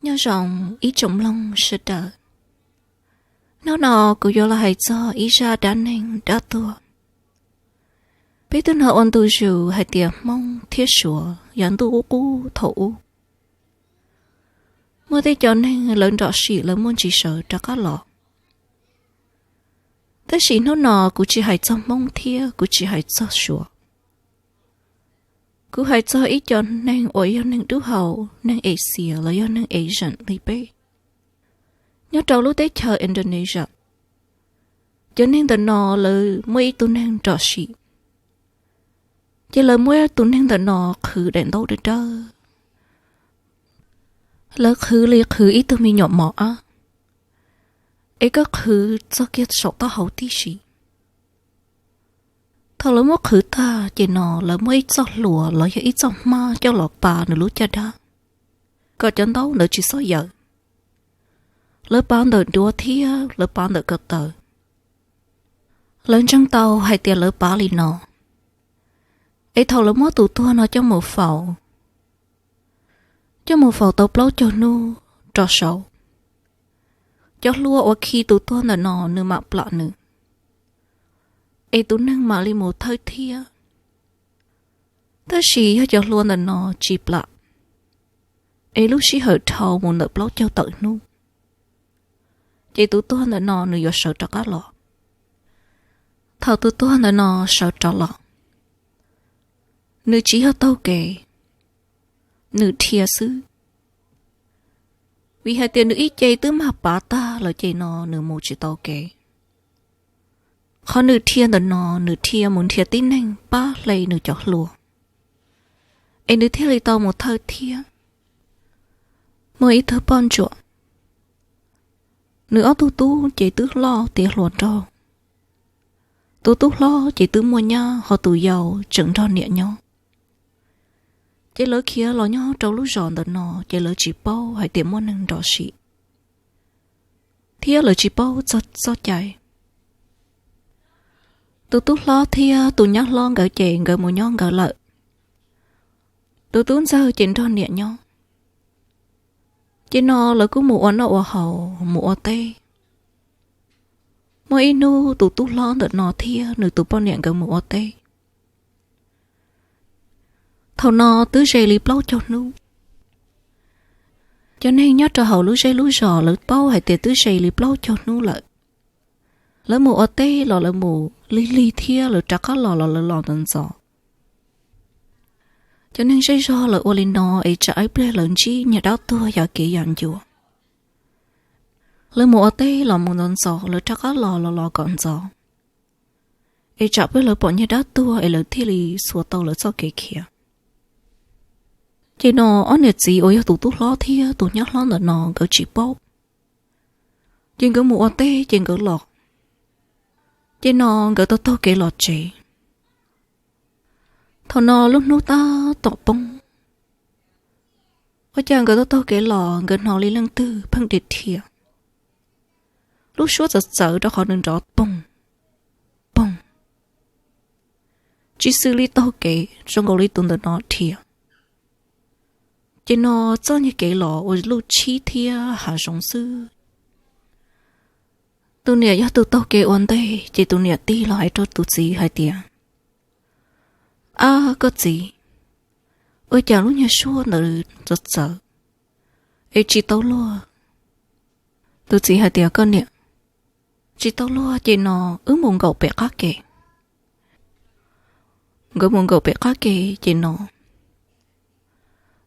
nhớ rằng ý trọng lòng sẽ đợi. Nó nọ cũng do là hãy cho ý ra đã nên đã tua. Biết tên họ ôn tu dù hãy tiệm mong thiết sủa dẫn tu cú thổ. Mới thấy cho nên lớn rõ sĩ lớn môn chỉ sợ cho các lọ. Thế sĩ nó nọ cũng chỉ hãy cho mong thiết cũng chỉ hãy cho sủa. Cũng hãy cho ý cho nên ôi cho nên đứa hậu nên ế xìa là cho nên ế rận lý bê. Nhớ trâu lúc tới chờ Indonesia. Cho nên tờ nọ là mấy tụi nên rõ sĩ. Chỉ là mấy tụi nên tờ nọ khử đèn đâu được đó. Là khử liệt khử ý tụi mình nhỏ mỏ á. Ấy có khử cho kia sổ ta hậu tí sĩ. Thằng lớn mất khử ta chỉ nọ là mấy cho lùa là ít cho ma cho lọt bà nữa lúc cho đó. Có chân đâu nữa chỉ số giờ. Lớp bán đợt đua thia, lớp bán đợt cất tờ. Lớn trong tàu hay tiền lớp bán lì nọ. Ấy thầu lớp mất tụ tua nó cho một phẩu. Cho một phẩu tàu lâu cho nu, trò sầu. Cho lua ở khi tụ tua nó nọ nửa mạc lạ nữa. Ấy tụ năng mà lì một thơi thia. Ta xí cho luôn là nó chịp lạ. Ấy lúc xí hở thầu một nợ lâu cho tự nu. Chị tụ tua là nó nửa do sợ cho cá lọ. Thầu tụ tua là nó sợ cho lọ. Nửa chỉ hở tâu kể. Nửa thia sư. Vì hai tiền nửa ít chơi tứ mà bá ta là chơi nó nửa một chỉ tâu kể. Khó nửa thia là nó nửa thia muốn thia tín nhanh bá lấy nửa chọc lùa. Em nửa thia lấy tàu một thơ thia. Mỗi ít thơ bon chuộng. Nửa tu tu chỉ tứ lo tiệt luồn trò. Tu tu lo chỉ tứ mua nhau họ tù giàu trứng tròn nhẹ nhau. Chỉ lỡ kia lo nhau trâu lúc giòn đợt nọ chỉ lỡ chỉ bao hay tiệm mua nâng đỏ xị. Thia lỡ chỉ bao cho chạy. Tu tu lo thia tu nhắc lo gỡ chè gỡ mua nhau gỡ lợi. Tu tu giờ trứng tròn nhẹ nhau. Chỉ nó là cứ mùa nó ở hậu, mùa tê. Mỗi nu tụ tụ lo đợt nó thia, nửa tụ bao niệm gần mùa tê. Thầu nó tứ dây lịp lâu cho nu. Cho nên nhớ cho hậu lũ dây lũ giò lũ bao hay tiệt tứ dây lịp lâu cho nu lợi. Lỡ mùa tê lỡ mùa li thia lỡ chắc lỡ tận giò. Cho nên dây do là ô linh nó ấy trái bê lớn chi nhà đáo tua giả kỹ dàn chùa. Lỡ mùa tê là mùa nón gió lỡ chắc á lò còn gió. Ấy trái bê lỡ bỏ nhà đáo tua ấy lỡ thi lì xua tàu lỡ cho kỹ kia. Chỉ nó ổn nhiệt gì ôi tụ tụ lo thia tụ nhắc lo là nó gỡ chỉ bốc. Chỉ gỡ mùa tê chỉ gỡ lọt. Chỉ nó gỡ tao kỹ lọt chế. Thằng nó lúc nút ta tỏ bông. Có chàng gỡ tao kể lò gỡ nó lý lăng tư bằng địch thịa. Lúc suốt giật đó khó đừng rõ bông. Bông. Chỉ xử lý tao kể trong gầu lý tùn tờ nó thịa. Chỉ nó cho như kể lò ở lúc chi thịa hạ rộng sư. Tụi nè do tụi tao kể ổn đây chỉ tụi nè tí lại cho tụi gì hay tiền. À, có gì? Ôi chàng lúc nhà xua nở rất sợ. Ê chị tao lùa. Tôi chỉ hai tìa con nè. Chị tao lùa chị nó ứ mùng gậu bẹ khác kể. Gỡ mùng gậu bẹ khác kể chị nó.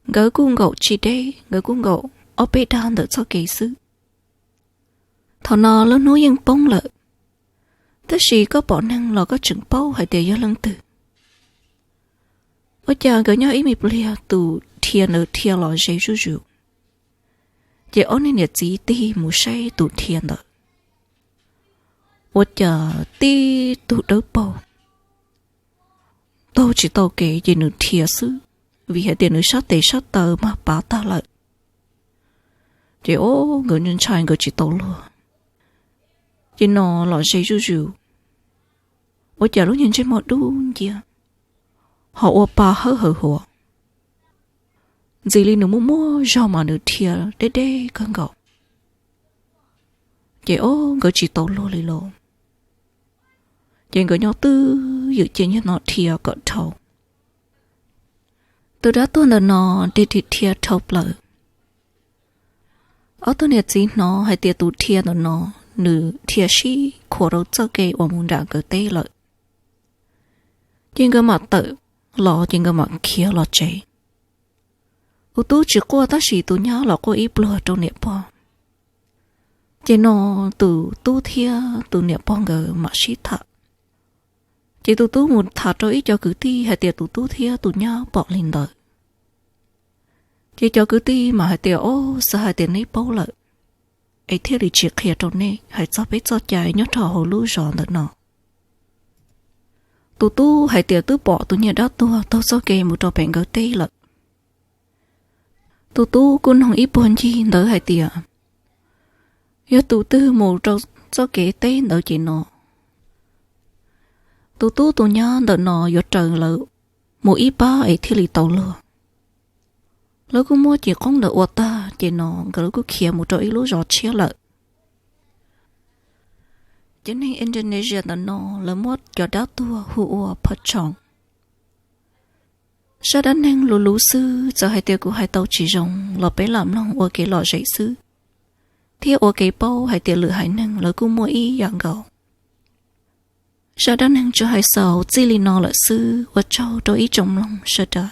Gỡ cung gậu chị đây, gỡ cung gậu ở bê đàn đỡ cho kể sư. Thảo nó lớn núi yên bông lợi. Tất sĩ có bỏ năng lò có trứng bao hay tìa do lăng tử. Ôi chàng gỡ nhau ý mì blia tù thiên ở thiên lò dây rú rú. Chỉ ổn nên nhiệt gì tí mù say tù thiên đó. Ôi chàng tí tù đỡ bầu. Tôi chỉ tàu kể gì nữ thiên sư. Vì hệ tiền nữ sát tế sát tờ mà bá ta lại. Chỉ ô ngỡ nhân trai ngỡ chỉ tàu luôn. Chỉ nó lò dây rú rú. Ôi chàng lúc nhìn trên một đu gì à. Họ ô bà hơ hờ hùa. gì li nó mua rau mà nó thiệt đê con gạo chị ô gỡ chỉ tàu lô li lô chị gỡ nhau tư dự chị như nó thiệt cỡ thầu từ đó tôi nó đi thiệt thầu lợi ở tôi này chỉ nó hay tiệt tụ thiệt nó nữ thiệt sĩ khổ đâu cho cái ở muốn đã gỡ tê lợi chị gỡ mà tự lo chị gỡ mà kia lo chạy u tu chỉ qua ta chỉ tu nhá là có ít bừa trong niệm bao chỉ nó từ tu thia từ niệm bao ngờ mà sĩ thật chỉ tu một thà cho ít cho cứ ti hay tiệt tu thia tu nhá bỏ lên đời chỉ cho cứ ti mà hay tiệt ô sao hay tiệt nấy bao lợi ấy thế thì chỉ kia trong này hay cho biết cho chạy nhớ thọ hồ lú giòn được nọ tu hay tiệt tu bỏ tu nhá đó tu cho kê một trò bệnh gỡ tê lợi tu cũng không ít buồn chi đỡ hay tiệt nhớ tu tư một trò cho kê tê đỡ chỉ nọ tu nhá đỡ nọ vô trời lợi một ít ba ấy thì lì tàu lừa lỡ cũng mua chỉ không đỡ ô ta chỉ nọ gỡ cũng kia một trò ít lú giọt chia lợi cho nên Indonesia đỡ nọ lỡ mua cho đá tua hùa phát trọng sau đó nên lú sư giờ hai tiêu của hai tàu chỉ rồng lọ bé làm nông ô cái lọ dậy sư thì ô cái bao hai tiêu lửa hai nâng lỡ cũng mua ý dạng gạo sau đó nên cho hai sầu chỉ li nọ là sư và châu cho ý trong lòng sợ đợi